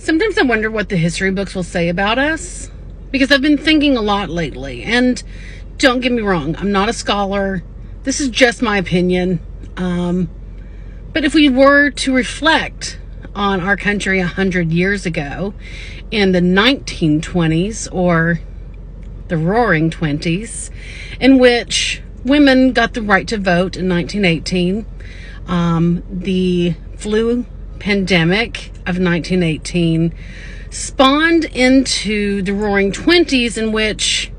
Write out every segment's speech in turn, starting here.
Sometimes I wonder what the history books will say about us, because I've been thinking a lot lately. And don't get me wrong, I'm not a scholar. This is just my opinion. But if we were to reflect on our country 100 years ago in the 1920s, or the Roaring Twenties, in which women got the right to vote in 1918, the flu pandemic of 1918 spawned into the Roaring Twenties, in which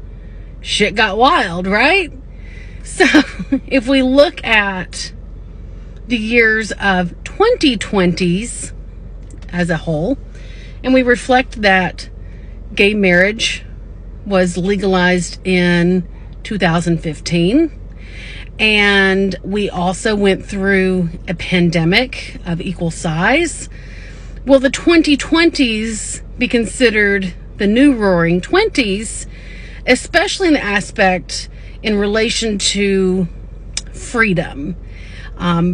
shit got wild, right? So if we look at the years of 2020s as a whole, and we reflect that gay marriage was legalized in 2015, and we also went through a pandemic of equal size, will the 2020s be considered the new Roaring Twenties, especially in the aspect in relation to freedom?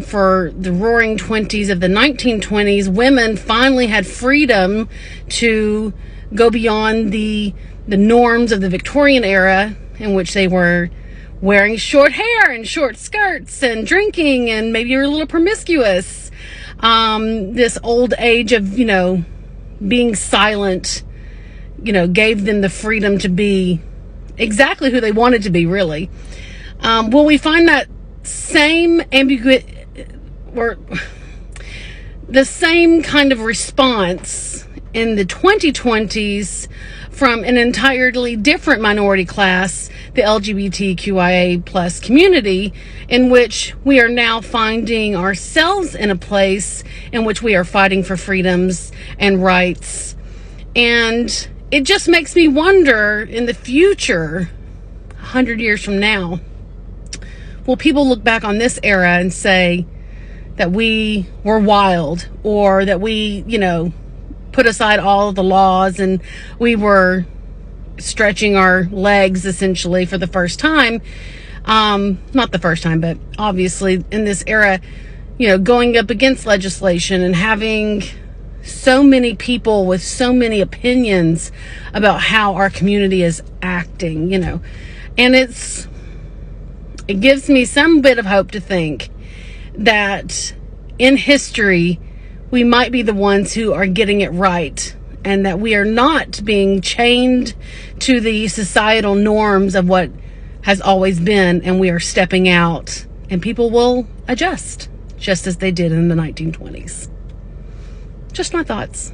For the Roaring Twenties of the 1920s, women finally had freedom to go beyond the norms of the Victorian era, in which they were wearing short hair and short skirts and drinking, and maybe you're a little promiscuous. This old age of, being silent, gave them the freedom to be exactly who they wanted to be, really. Will we find that same ambiguity, or the same kind of response in the 2020s from an entirely different minority class, the LGBTQIA plus community, in which we are now finding ourselves in a place in which we are fighting for freedoms and rights? And it just makes me wonder, in the future, 100 years from now, will people look back on this era and say that we were wild, or that we, put aside all of the laws and we were stretching our legs essentially for the first time? Not the first time, but obviously in this era, going up against legislation and having so many people with so many opinions about how our community is acting, and it gives me some bit of hope to think that in history, we might be the ones who are getting it right, and that we are not being chained to the societal norms of what has always been, and we are stepping out, and people will adjust, just as they did in the 1920s. Just my thoughts.